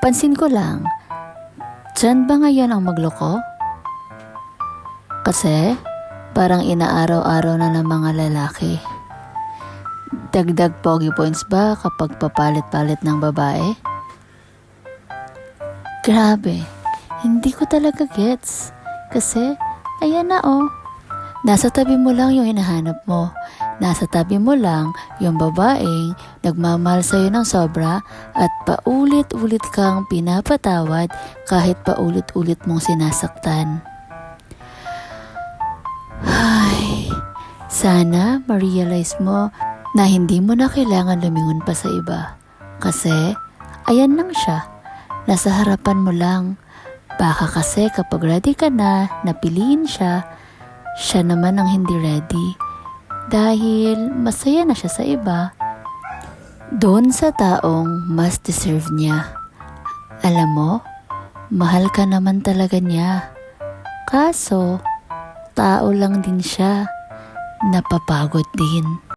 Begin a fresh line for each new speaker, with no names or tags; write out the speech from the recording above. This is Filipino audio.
Pansin ko lang, tiyan ba ngayon ang magloko? Kasi parang inaaraw-araw na ng mga lalaki. Dagdag pogi points ba kapag papalit-palit ng babae? Grabe, hindi ko talaga gets. Kasi, ayan na oh. Nasa tabi mo lang yung hinahanap mo. Nasa tabi mo lang yung babaeng nagmamahal sa'yo ng sobra at paulit-ulit kang pinapatawad kahit paulit-ulit mong sinasaktan. Ay, sana ma-realize mo na hindi mo na kailangan lumingon pa sa iba. Kasi, ayan lang siya. Nasa harapan mo lang. Baka kasi kapag ready ka na, napiliin siya, siya naman ang hindi ready. Dahil masaya na siya sa iba. Doon sa taong mas deserve niya. Alam mo, mahal ka naman talaga niya. Kaso, tao lang din siya. Napapagod din.